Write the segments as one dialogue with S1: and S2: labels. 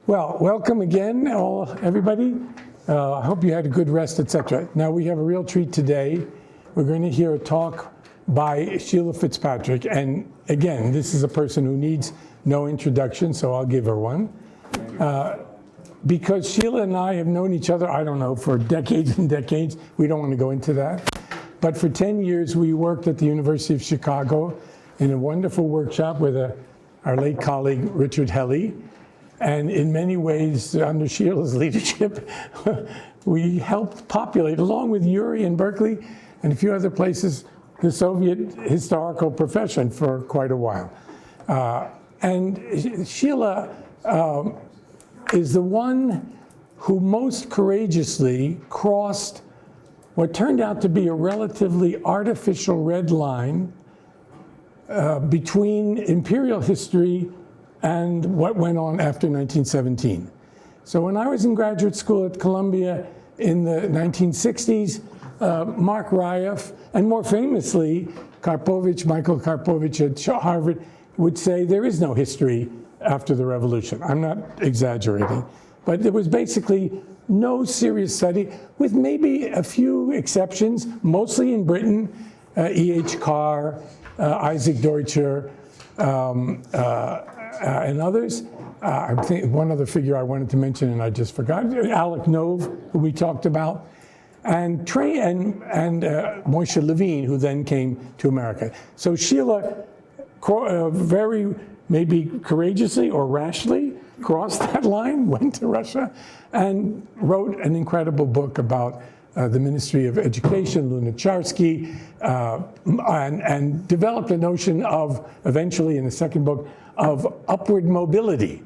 S1: Well, welcome again, everybody. I hope you had a good rest, etc. Now we have a real treat today. We're going to hear a talk by Sheila Fitzpatrick. And again, this is a person who needs no introduction, so I'll give her one. Because Sheila and I have known each other, I don't know, for decades and decades. We don't want to go into that. But for 10 years, we worked at the University of Chicago in a wonderful workshop with our late colleague, Richard Helly. And in many ways, under Sheila's leadership, we helped populate, along with Yuri in Berkeley and a few other places, the Soviet historical profession for quite a while. And Sheila is the one who most courageously crossed what turned out to be a relatively artificial red line between imperial history and what went on after 1917. So when I was in graduate school at Columbia in the 1960s, Mark Ryoff, and more famously, Michael Karpovich at Harvard, would say there is no history after the revolution. I'm not exaggerating, but there was basically no serious study, with maybe a few exceptions, mostly in Britain, E.H. Carr, Isaac Deutscher, and others. I think one other figure I wanted to mention, and I just forgot, Alec Nove, who we talked about, and Moshe Levine, who then came to America. So Sheila very maybe courageously or rashly crossed that line, went to Russia, and wrote an incredible book about the Ministry of Education, Lunacharsky, and developed a notion of, eventually in the second book, of upward mobility.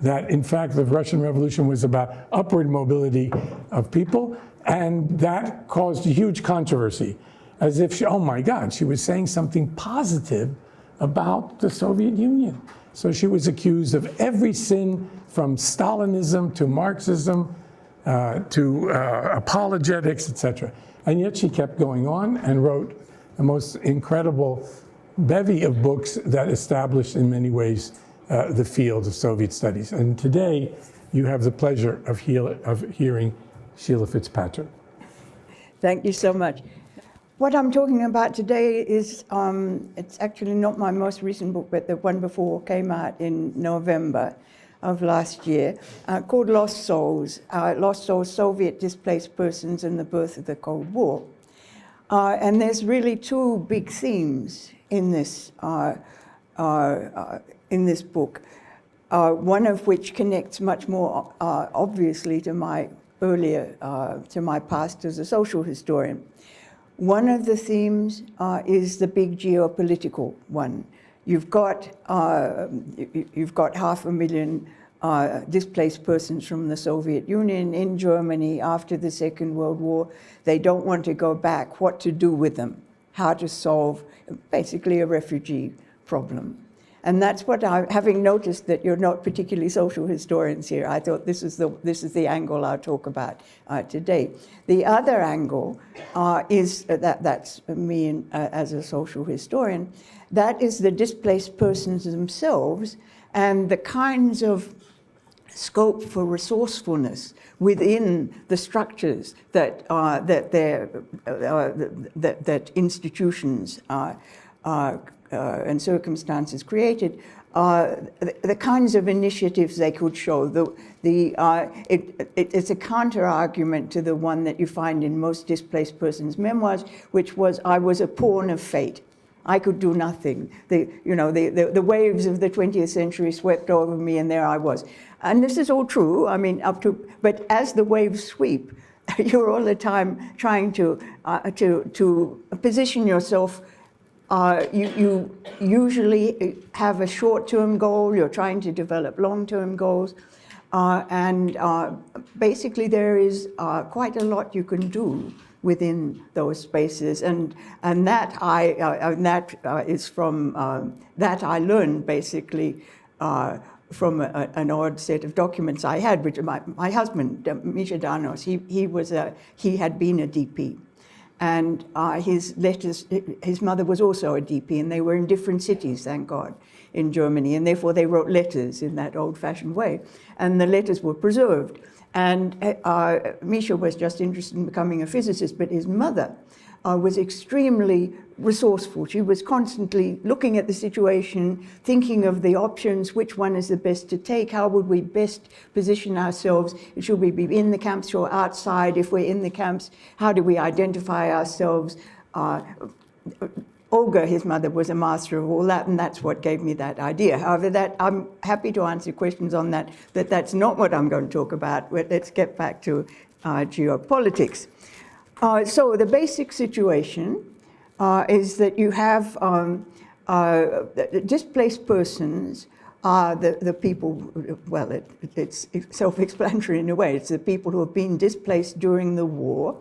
S1: That in fact the Russian Revolution was about upward mobility of people, and that caused a huge controversy, as if oh my God, she was saying something positive about the Soviet Union. So she was accused of every sin, from Stalinism to Marxism to apologetics, etc. And yet she kept going on and wrote the most incredible bevy of books that established in many ways the field of Soviet studies. And today you have the pleasure of hearing Sheila Fitzpatrick.
S2: Thank you so much. What I'm talking about today is, it's actually not my most recent book, but the one before came out in November of last year, called Lost Souls, Soviet Displaced Persons and the Birth of the Cold War. And there's really two big themes in this book, one of which connects much more obviously to my past as a social historian. One of the themes is the big geopolitical one. You've got 500,000 displaced persons from the Soviet Union in Germany after the Second World War. They don't want to go back. What to do with them? How to solve basically a refugee problem. And that's what having noticed that you're not particularly social historians here, I thought this is the angle I'll talk about today. The other angle is that's me as a social historian. That is the displaced persons themselves and the kinds of scope for resourcefulness within the structures that institutions and circumstances created, the kinds of initiatives they could show. It's a counter-argument to the one that you find in most displaced persons' memoirs, which was, I was a pawn of fate. I could do nothing. The waves of the 20th century swept over me, and there I was. And this is all true, I mean, but as the waves sweep, you're all the time trying to position yourself. You usually have a short-term goal, you're trying to develop long-term goals, and basically there is quite a lot you can do within those spaces, and that I learned basically from an odd set of documents I had, which my husband, Misha Danos, he had been a DP. And his letters, his mother was also a DP, and they were in different cities, thank God, in Germany, and therefore they wrote letters in that old-fashioned way, and the letters were preserved. And Misha was just interested in becoming a physicist, but his mother was extremely resourceful. She was constantly looking at the situation, thinking of the options, which one is the best to take, how would we best position ourselves, should we be in the camps or outside? If we're in the camps, how do we identify ourselves? Olga, his mother, was a master of all that, and that's what gave me that idea. However, I'm happy to answer questions on that, but that's not what I'm going to talk about. Let's get back to geopolitics. So the basic situation is that you have displaced persons are the people, well, it's self-explanatory in a way. It's the people who have been displaced during the war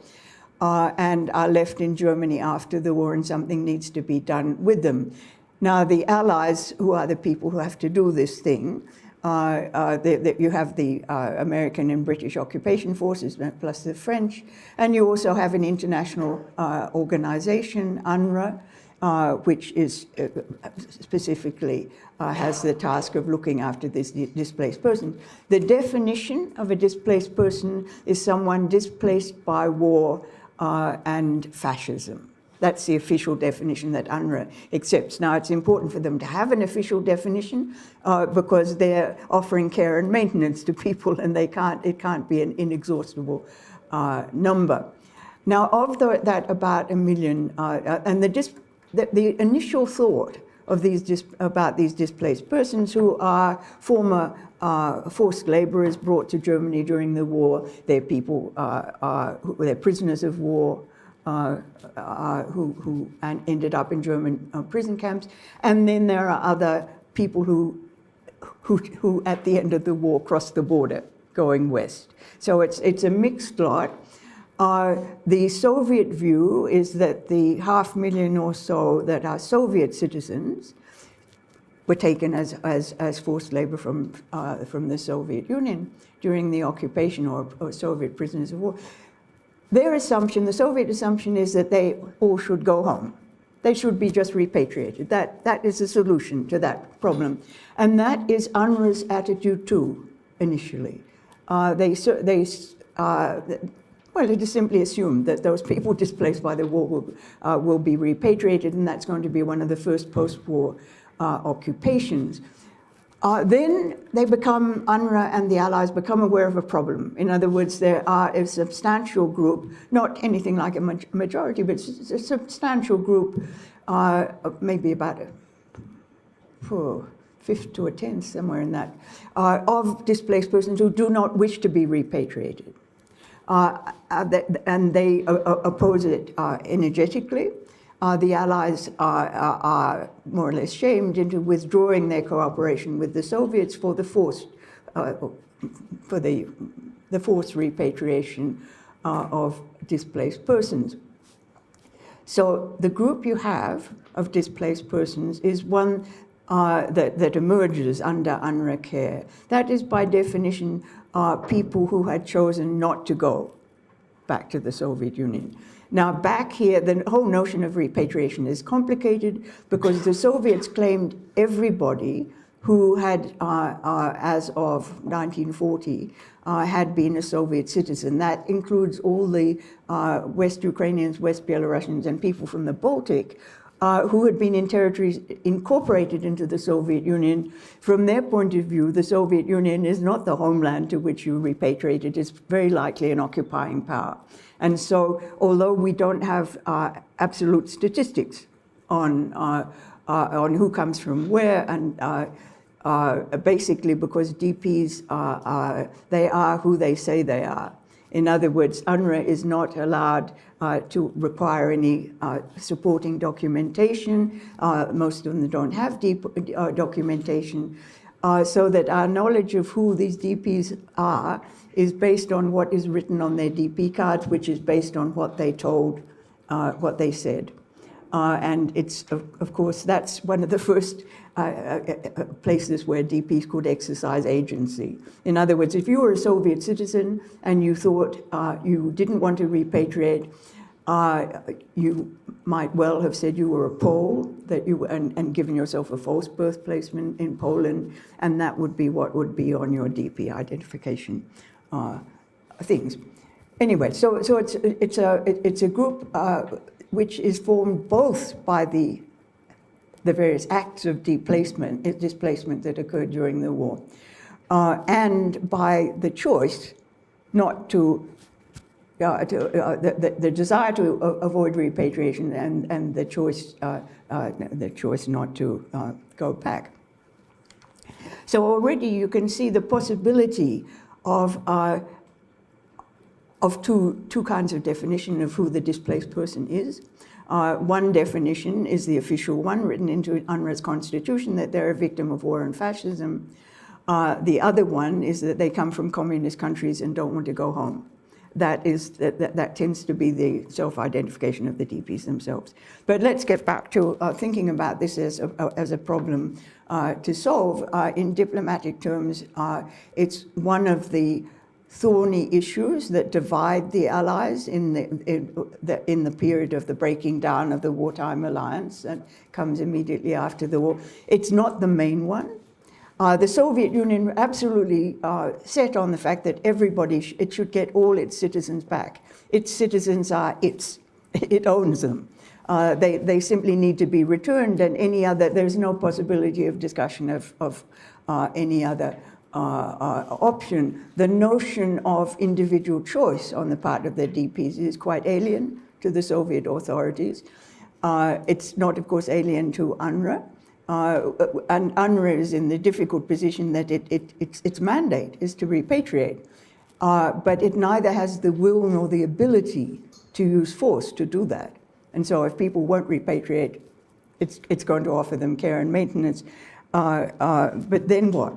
S2: and are left in Germany after the war, and something needs to be done with them. Now, the Allies, who are the people who have to do this thing, you have the American and British occupation forces, plus the French, and you also have an international organization, UNRWA, which is specifically has the task of looking after this displaced person. The definition of a displaced person is someone displaced by war and fascism. That's the official definition that UNRWA accepts. Now, it's important for them to have an official definition because they're offering care and maintenance to people, and it can't be an inexhaustible number. Now, of that about 1 million, and the initial thought of about these displaced persons who are former forced laborers brought to Germany during the war, they're people, they're prisoners of war, who ended up in German prison camps, and then there are other people who at the end of the war crossed the border going west. So it's a mixed lot. The Soviet view is that the 500,000 or so that are Soviet citizens were taken as forced labor from the Soviet Union during the occupation, or Soviet prisoners of war. Their assumption, the Soviet assumption, is that they all should go home. They should be just repatriated. That is the solution to that problem. And that is UNRWA's attitude too, initially. It is simply assumed that those people displaced by the war will be repatriated, and that's going to be one of the first post-war occupations. Then UNRWA and the Allies become aware of a problem. In other words, there are a substantial group, not anything like a majority, but a substantial group, maybe about a fifth to a tenth, somewhere in that, of displaced persons who do not wish to be repatriated. And they oppose it energetically. The Allies are more or less shamed into withdrawing their cooperation with the Soviets for the forced repatriation of displaced persons. So the group you have of displaced persons is one that emerges under UNRWA care. That is, by definition, people who had chosen not to go back to the Soviet Union. Now, back here, the whole notion of repatriation is complicated because the Soviets claimed everybody who had, as of 1940, had been a Soviet citizen. That includes all the West Ukrainians, West Belarusians, and people from the Baltic who had been in territories incorporated into the Soviet Union. From their point of view, the Soviet Union is not the homeland to which you repatriate. It is very likely an occupying power. And so, although we don't have absolute statistics on who comes from where, and basically because DPs they are who they say they are. In other words, UNRWA is not allowed to require any supporting documentation. Most of them don't have documentation. So that our knowledge of who these DPs are is based on what is written on their DP cards, which is based on what they told, what they said. And it's, of course, that's one of the first places where DPs could exercise agency. In other words, if you were a Soviet citizen and you thought you didn't want to repatriate, you might well have said you were a Pole, that you and given yourself a false birth placement in Poland, and that would be what would be on your DP identification things. Anyway, so it's a group which is formed both by the various acts of displacement that occurred during the war, and by the choice not to. The desire to avoid repatriation and the choice not to go back. So already you can see the possibility of two kinds of definition of who the displaced person is. One definition is the official one written into UNRWA's constitution, that they're a victim of war and fascism. The other one is that they come from communist countries and don't want to go home. That tends to be the self-identification of the DPs themselves. But let's get back to thinking about this as a problem to solve. In diplomatic terms, it's one of the thorny issues that divide the Allies in the period of the breaking down of the wartime alliance that comes immediately after the war. It's not the main one. The Soviet Union absolutely set on the fact that it should get all its citizens back. Its citizens are its. It owns them. They simply need to be returned, and there's no possibility of discussion of any other option. The notion of individual choice on the part of the DPs is quite alien to the Soviet authorities. It's not, of course, alien to UNRWA. And UNRWA is in the difficult position that its mandate is to repatriate, but it neither has the will nor the ability to use force to do that. And so if people won't repatriate, it's going to offer them care and maintenance. But then what?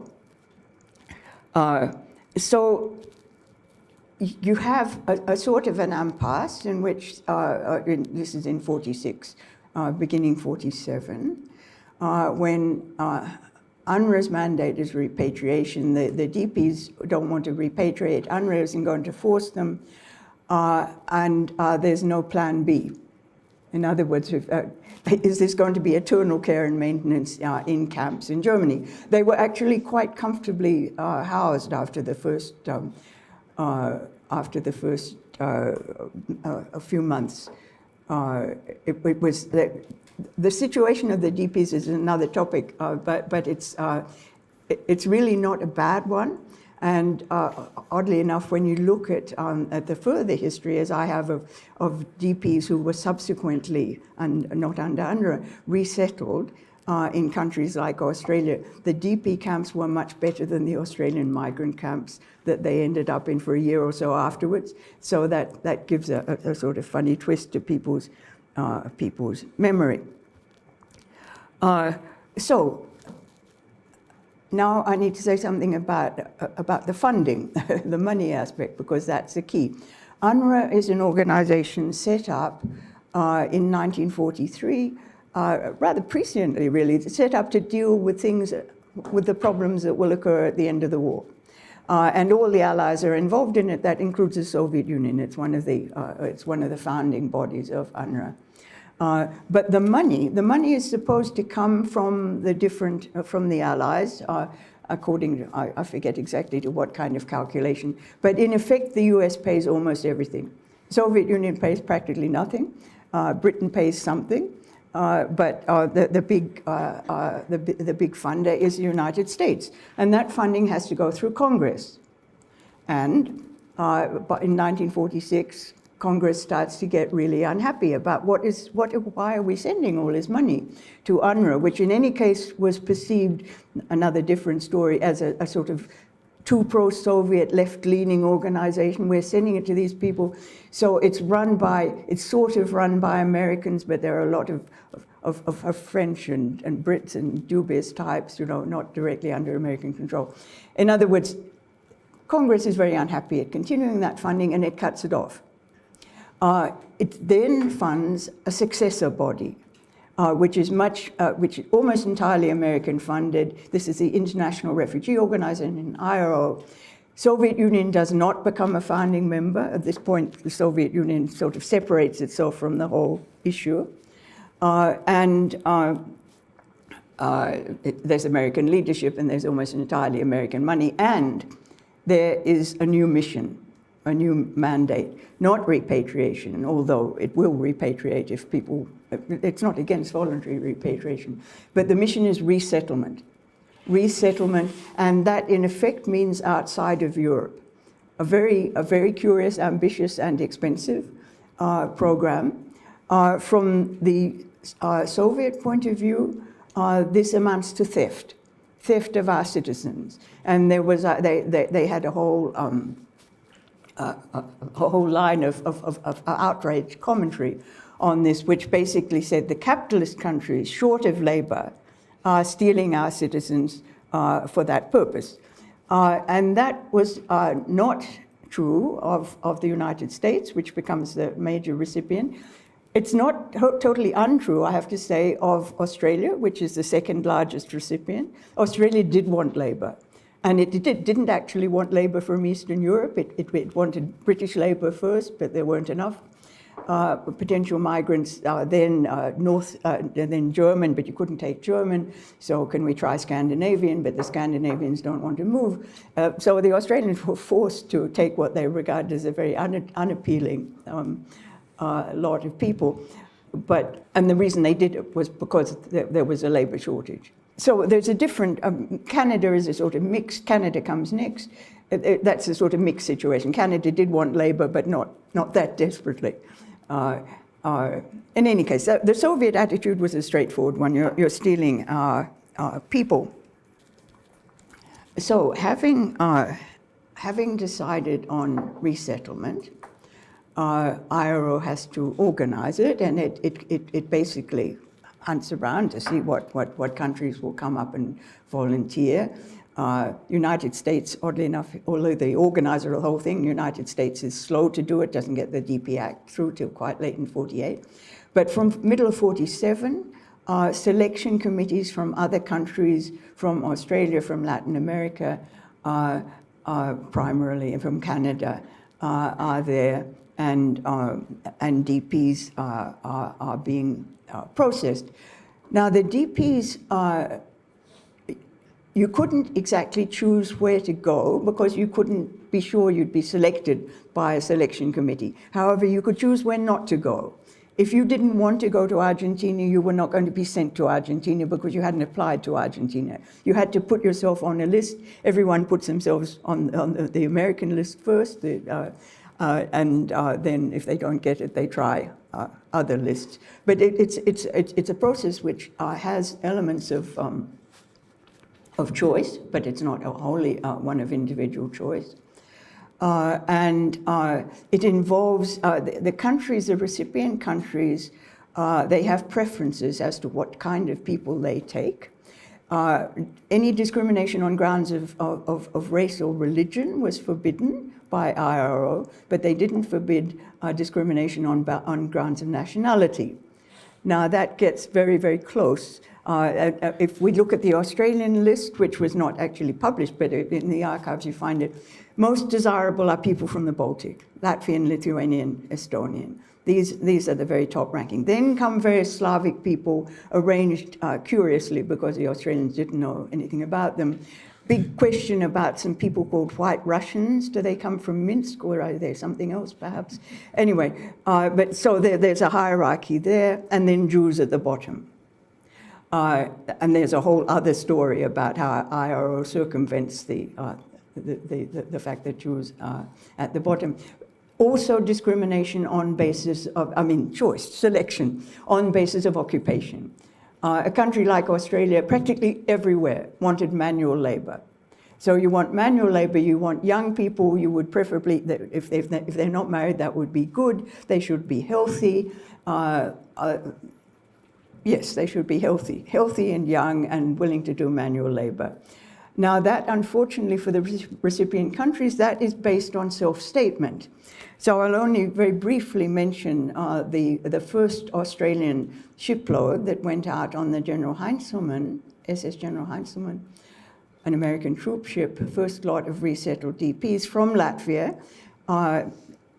S2: So you have a sort of an impasse in which, this is in 46, beginning 47, when UNRWA's mandate is repatriation. The DPs don't want to repatriate. UNRWA isn't going to force them, and there's no plan B. In other words, is this going to be eternal care and maintenance in camps in Germany? They were actually quite comfortably housed after the first a few months. It was the situation of the DPs is another topic, but it's really not a bad one. And oddly enough, when you look at the further history, as I have, of DPs who were subsequently, and not under UNRWA, resettled in countries like Australia, the DP camps were much better than the Australian migrant camps that they ended up in for a year or so afterwards. So that gives a sort of funny twist to people's memory. So now I need to say something about the funding, the money aspect, because that's the key. UNRWA is an organization set up in 1943, rather presciently really, set up to deal with with the problems that will occur at the end of the war. And all the allies are involved in it. That includes the Soviet Union. It's one of the founding bodies of UNRWA. But the money is supposed to come from the allies, according to, I forget exactly to what kind of calculation. But in effect, the US pays almost everything. Soviet Union pays practically nothing. Britain pays something. But the big funder is the United States, and that funding has to go through Congress. And in 1946, Congress starts to get really unhappy about why are we sending all this money to UNRWA, which in any case was perceived, another different story, as a sort of too pro-Soviet left-leaning organization. We're sending it to these people. So it's sort of run by Americans, but there are a lot of French and Brits and dubious types, not directly under American control. In other words, Congress is very unhappy at continuing that funding, and it cuts it off. It then funds a successor body, which is almost entirely American funded. This is the International Refugee Organization, IRO. Soviet Union does not become a founding member. At this point, the Soviet Union sort of separates itself from the whole issue. There's American leadership, and there's almost entirely American money, and there is a new mission, a new mandate, not repatriation, although it will repatriate if people, it's not against voluntary repatriation, but the mission is resettlement. Resettlement, and that in effect means outside of Europe. A very curious, ambitious, and expensive program. From the Soviet point of view, this amounts to theft of our citizens. And there was they had a whole line of outrage commentary on this, which basically said the capitalist countries, short of labor, are stealing our citizens for that purpose. And that was not true of the United States, which becomes the major recipient. It's not totally untrue, I have to say, of Australia, which is the second largest recipient. Australia did want labor. And it didn't actually want labor from Eastern Europe. It wanted British labor first, but there weren't enough potential migrants. Then German, but you couldn't take German. So can we try Scandinavian? But the Scandinavians don't want to move. So the Australians were forced to take what they regarded as a very unappealing lot of people. And the reason they did it was because there was a labor shortage. So there's a different, Canada is a sort of mixed, Canada comes next. That's a sort of mixed situation. Canada did want labor, but not that desperately. In any case, the Soviet attitude was a straightforward one. You're stealing our people. So having decided on resettlement, IRO has to organize it, and it basically hunts around to see what countries will come up and volunteer. United States, oddly enough, although the organizer of the whole thing, United States is slow to do it, doesn't get the DP Act through till quite late in 48. But from middle of 47, selection committees from other countries, from Australia, from Latin America, primarily, and from Canada, are there, and DPs are being processed. Now, the DPs, you couldn't exactly choose where to go because you couldn't be sure you'd be selected by a selection committee. However, you could choose when not to go. If you didn't want to go to Argentina, you were not going to be sent to Argentina because you hadn't applied to Argentina. You had to put yourself on a list. Everyone puts themselves on the American list first, and then if they don't get it, they try other lists. But it's a process which has elements of choice, but it's not wholly one of individual choice. And it involves the countries, the recipient countries, they have preferences as to what kind of people they take. Any discrimination on grounds of race or religion was forbidden by IRO, but they didn't forbid discrimination on grounds of nationality. Now that gets very, very close. If we look at the Australian list, which was not actually published, but in the archives you find it, most desirable are people from the Baltic, Latvian, Lithuanian, Estonian. These are the very top ranking. Then come various Slavic people arranged curiously because the Australians didn't know anything about them. Big question about some people called White Russians. Do they come from Minsk or are they something else perhaps? Anyway, but so there's a hierarchy there, and then Jews at the bottom. And there's a whole other story about how IRO circumvents the fact that Jews are at the bottom. Also discrimination on basis of, choice, selection, on basis of occupation. A country like Australia, practically everywhere, wanted manual labor. So you want manual labor, you want young people, you would preferably, if they're not married, that would be good. They should be healthy. Yes, they should be healthy and young and willing to do manual labor. Now that, unfortunately for the recipient countries, that is based on self-statement. So I'll only very briefly mention the first Australian shipload that went out on the General Heinzelmann, SS General Heinzelmann, an American troop ship, first lot of resettled DPs from Latvia,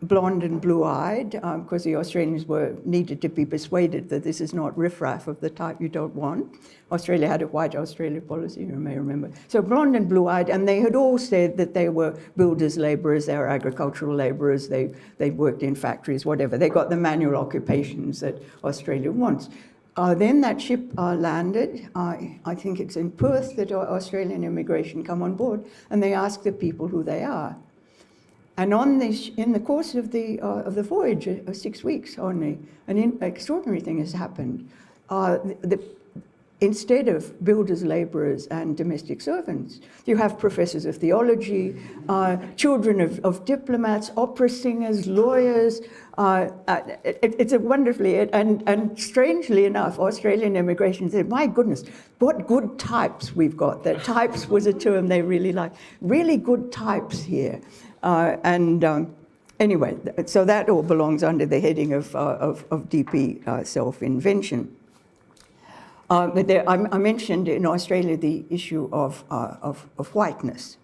S2: blonde and blue-eyed, because the Australians needed to be persuaded that this is not riffraff of the type you don't want. Australia had a white Australia policy, you may remember. So blonde and blue-eyed, and they had all said that they were builders, laborers, they were agricultural laborers, they worked in factories, whatever. They got the manual occupations that Australia wants. Then that ship landed. I think it's in Perth that Australian immigration come on board, and they ask the people who they are. And in the course of the voyage, 6 weeks only, an extraordinary thing has happened. Instead of builders, laborers, and domestic servants, you have professors of theology, children of diplomats, opera singers, lawyers. It's a wonderfully, and strangely enough, Australian immigration said, my goodness, what good types we've got. That types was a term they really liked. Really good types here. Anyway, so that all belongs under the heading of DP self-invention. But I mentioned in Australia the issue of whiteness.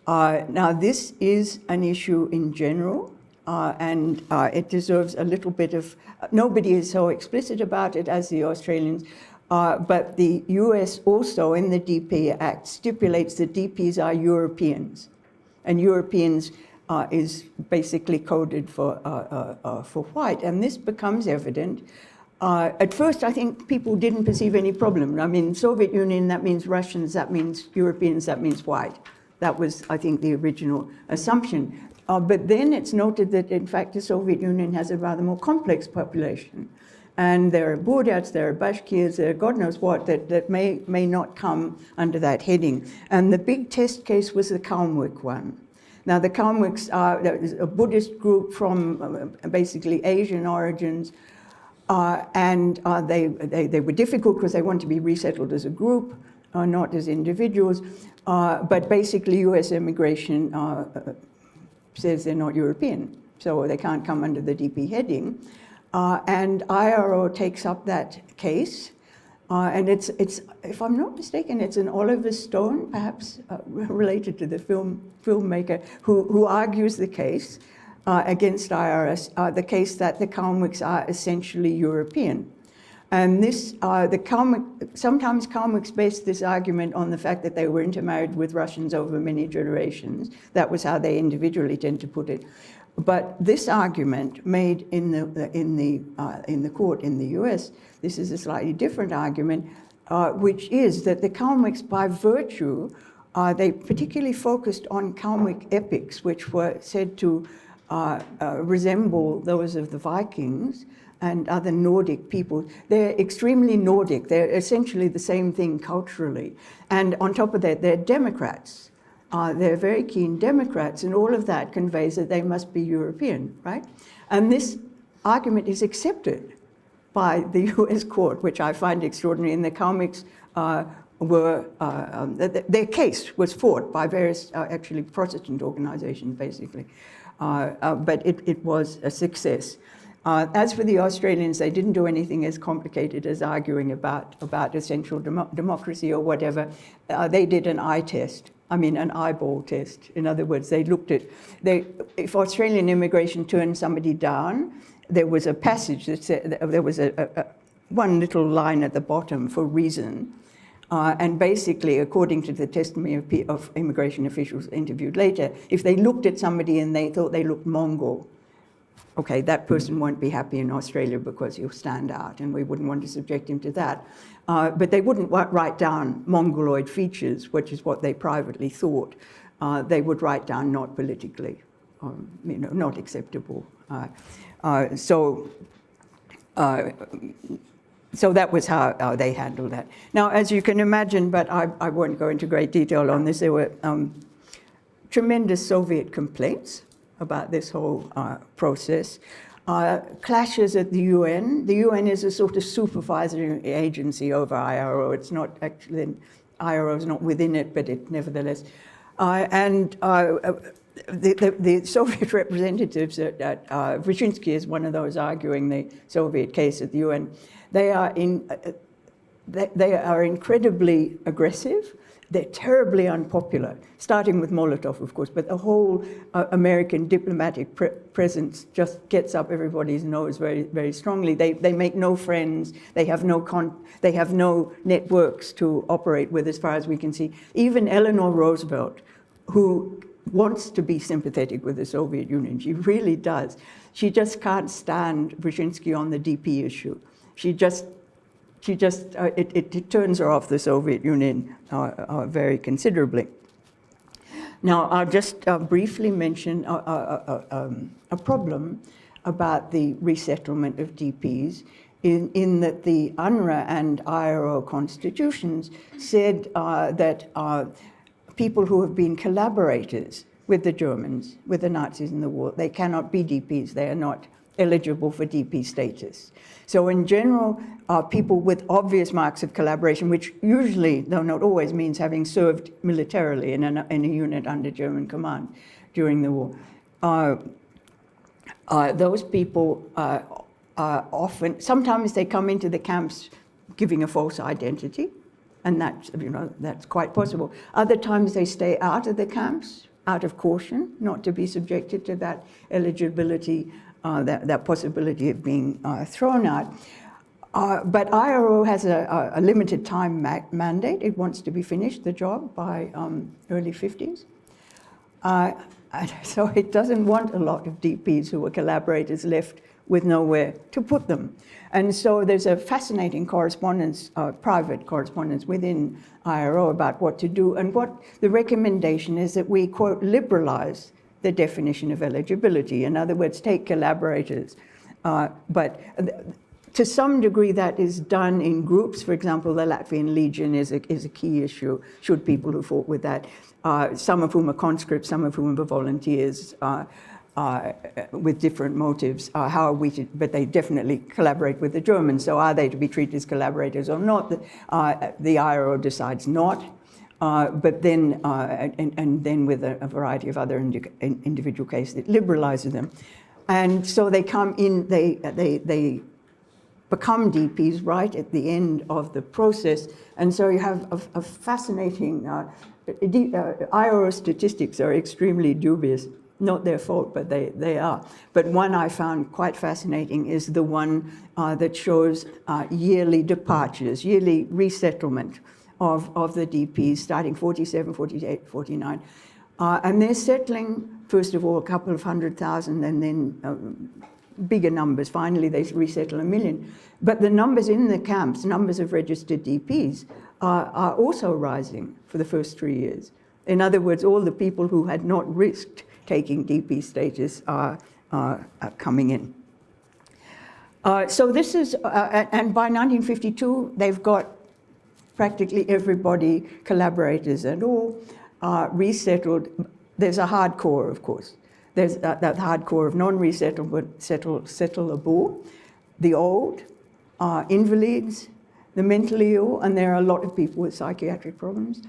S2: Now, this is an issue in general, and it deserves a little bit of... Nobody is so explicit about it as the Australians, but the US also, in the DP Act, stipulates that DPs are Europeans. And Europeans is basically coded for white, and this becomes evident. At first, I think people didn't perceive any problem. I mean, Soviet Union, that means Russians, that means Europeans, that means white. That was, I think, the original assumption. But then it's noted that, in fact, the Soviet Union has a rather more complex population. And there are Buryats, there are Bashkirs, there are God knows what, that may not come under that heading. And the big test case was the Kalmyk one. Now, the Kalmyks are a Buddhist group from basically Asian origins, and they were difficult because they want to be resettled as a group, not as individuals. But basically, US immigration says they're not European, so they can't come under the DP heading. And IRO takes up that case, and it's, if I'm not mistaken, it's an Oliver Stone, perhaps related to the filmmaker, who argues the case against IRS, the case that the Kalmyks are essentially European. And this, sometimes Kalmyks based this argument on the fact that they were intermarried with Russians over many generations. That was how they individually tend to put it. But this argument made in the court in the US, this is a slightly different argument, which is that the Kalmyks, by virtue, they particularly focused on Kalmyk epics, which were said to resemble those of the Vikings and other Nordic people. They're extremely Nordic. They're essentially the same thing culturally. And on top of that, they're Democrats. They're very keen Democrats, and all of that conveys that they must be European, right? And this argument is accepted by the US court, which I find extraordinary. And the Kalmyks their case was fought by various, actually Protestant organizations, basically. But it was a success. As for the Australians, they didn't do anything as complicated as arguing about essential democracy or whatever. They did an eye test. I mean, an eyeball test. In other words, they looked at, if Australian immigration turned somebody down, there was a passage that said, there was one little line at the bottom for reason. And basically, according to the testimony of immigration officials interviewed later, if they looked at somebody and they thought they looked Mongol, okay, that person won't be happy in Australia because he'll stand out, and we wouldn't want to subject him to that. But they wouldn't write down Mongoloid features, which is what they privately thought. They would write down not politically, not acceptable. So that was how they handled that. Now, as you can imagine, but I won't go into great detail on this, there were tremendous Soviet complaints about this whole process. Clashes at the UN. The UN is a sort of supervisory agency over IRO. It's not actually, IRO is not within it, but it nevertheless. The Soviet representatives at Brzezinski is one of those arguing the Soviet case at the UN. They are incredibly aggressive. they're terribly unpopular, starting with Molotov, of course, but the whole American diplomatic presence just gets up everybody's nose very, very strongly. They make no friends. They have no networks to operate with, as far as we can see. Even Eleanor Roosevelt, who wants to be sympathetic with the Soviet Union, she really does. She just can't stand Brzezinski on the DP issue. It turns her off the Soviet Union very considerably. Now, I'll just briefly mention a problem about the resettlement of DPs in that the UNRWA and IRO constitutions said that people who have been collaborators with the Germans, with the Nazis in the war, they cannot be DPs. They are not eligible for DP status. So in general, people with obvious marks of collaboration, which usually, though not always, means having served militarily in a unit under German command during the war, those people often, sometimes they come into the camps giving a false identity, and that's quite possible. Other times they stay out of the camps, out of caution, not to be subjected to that eligibility, that possibility of being thrown out. But IRO has a limited time mandate. It wants to be finished, the job, by early 50s. So it doesn't want a lot of DPs who are collaborators left with nowhere to put them. And so there's a fascinating correspondence, private correspondence within IRO about what to do. And what the recommendation is that we, quote, liberalize the definition of eligibility. In other words, take collaborators. But to some degree that is done in groups. For example, the Latvian Legion is a key issue, should people who fought with that, some of whom are conscripts, some of whom are volunteers, with different motives. How are we to, but they definitely collaborate with the Germans, so are they to be treated as collaborators or not? The IRO decides not. But then, and then with a variety of other individual cases, it liberalizes them. And so they come in, they become DPs right at the end of the process. And so you have a fascinating, IRO statistics are extremely dubious. Not their fault, but they are. But one I found quite fascinating is the one that shows yearly departures, yearly resettlement of the DPs, starting 47, 48, 49. And they're settling, first of all, a couple of 100,000, and then bigger numbers. Finally, they resettle 1 million. But the numbers in the camps, numbers of registered DPs, are also rising for the first 3 years. In other words, all the people who had not risked taking DP status are coming in. So this is, and by 1952, they've got practically everybody, collaborators and all, resettled. There's a hardcore, of course. There's that hardcore of non-resettled, but settleable, the old, invalids, the mentally ill, and there are a lot of people with psychiatric problems.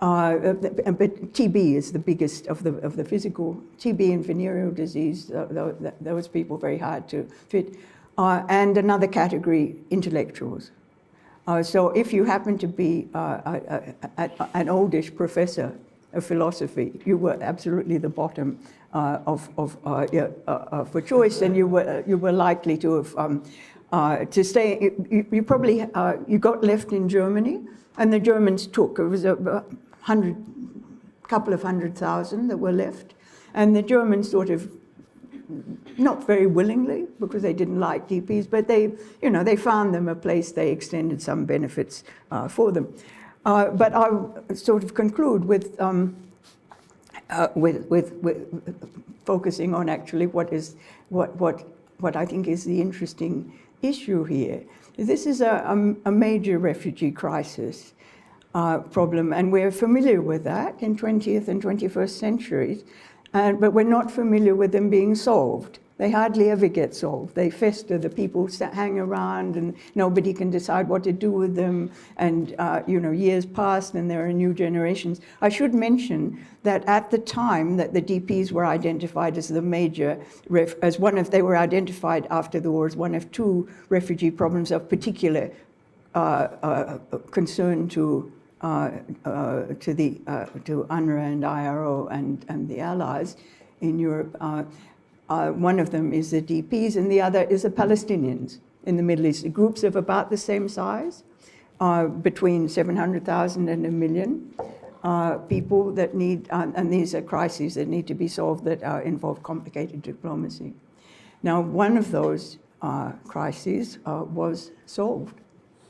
S2: But TB is the biggest of the physical, TB and venereal disease, those people very hard to fit. And another category, intellectuals. So if you happen to be an oldish professor of philosophy, you were absolutely the bottom for choice, and you were likely to have to stay. You probably you got left in Germany, and the Germans took. It was a couple of 100,000 that were left, and the Germans sort of, not very willingly, because they didn't like DPs, but they found them a place. They extended some benefits for them. But I'll sort of conclude with focusing on actually what I think is the interesting issue here. This is a major refugee crisis problem, and we're familiar with that in 20th and 21st centuries. But we're not familiar with them being solved. They hardly ever get solved. They fester, the people hang around, and nobody can decide what to do with them. And years pass, and there are new generations. I should mention that at the time that the DPs were identified as the major, they were identified after the war as one of two refugee problems of particular concern to to UNRWA and IRO and the allies in Europe. One of them is the DPs, and the other is the Palestinians in the Middle East. Groups of about the same size, between 700,000 and 1 million people that need, and these are crises that need to be solved that involve complicated diplomacy. Now, one of those crises was solved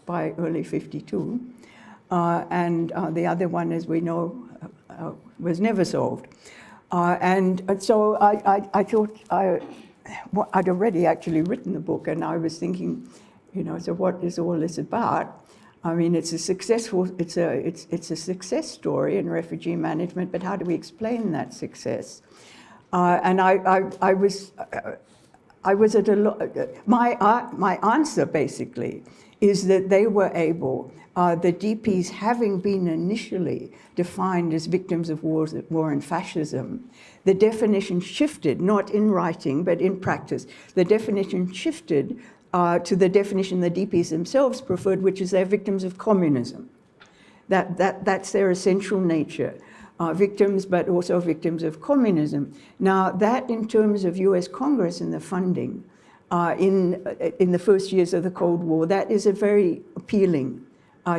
S2: by early '52, and the other one, as we know, was never solved. And so I thought I'd already actually written the book, and I was thinking, you know, so what is all this about? I mean, it's a success story in refugee management, but how do we explain that success? And I was at my answer basically is that they were able, the DPs having been initially defined as victims of war and fascism, the definition shifted, not in writing, but in practice. The definition shifted to the definition the DPs themselves preferred, which is they're victims of communism. That's their essential nature. Victims, but also victims of communism. Now, that in terms of US Congress and the funding, in the first years of the Cold War, that is a very appealing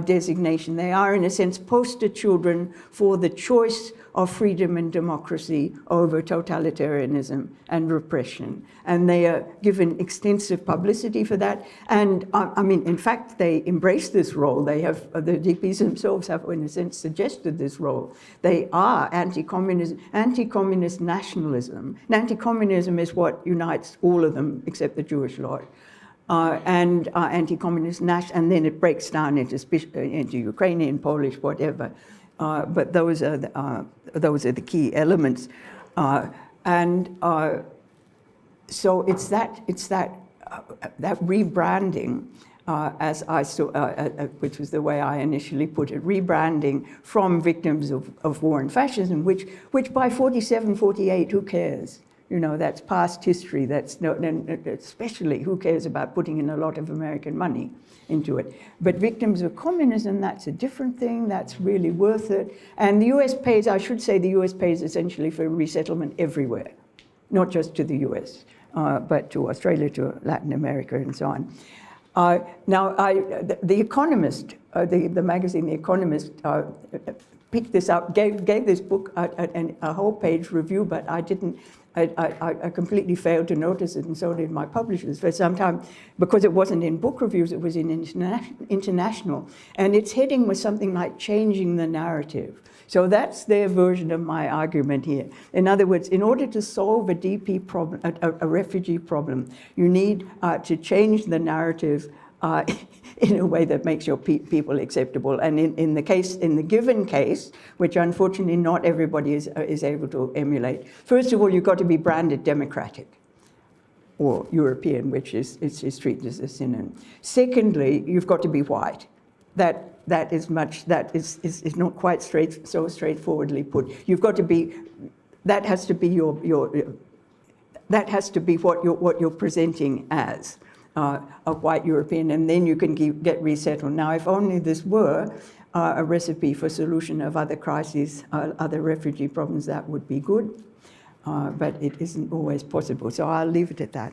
S2: designation. They are, in a sense, poster children for the choice of freedom and democracy over totalitarianism and repression. And they are given extensive publicity for that. And I mean, in fact, they embrace this role. They have, the DPs themselves have, in a sense, suggested this role. They are anti-communist nationalism. And anti-communism is what unites all of them, except the Jewish lot. And anti-communist and then it breaks down into Ukrainian, Polish, whatever. But those are the key elements, so it's that rebranding, as I saw, which was the way I initially put it, rebranding from victims of war and fascism, which by 47, 48, who cares? You know, that's past history. That's especially who cares about putting in a lot of American money into it. But victims of communism, that's a different thing. That's really worth it. And the US pays, I should say, the US pays essentially for resettlement everywhere, not just to the US, but to Australia, to Latin America, and so on. Now, The Economist, the magazine The Economist, picked this up, gave this book a whole page review, but I didn't. I completely failed to notice it, and so did my publishers. For some time, because it wasn't in book reviews, it was in international. And its heading was something like changing the narrative. So that's their version of my argument here. In other words, in order to solve a DP problem, a refugee problem, you need to change the narrative in a way that makes your people acceptable. And in the given case, which unfortunately not everybody is able to emulate, first of all, you've got to be branded democratic or European, which is treated as a synonym. Secondly, you've got to be white. That is not quite so straightforwardly put. You've got to be, that has to be what you're presenting as. A white European, and then you can get resettled. Now, if only this were a recipe for solution of other crises, other refugee problems, that would be good, but it isn't always possible. So I'll leave it at that.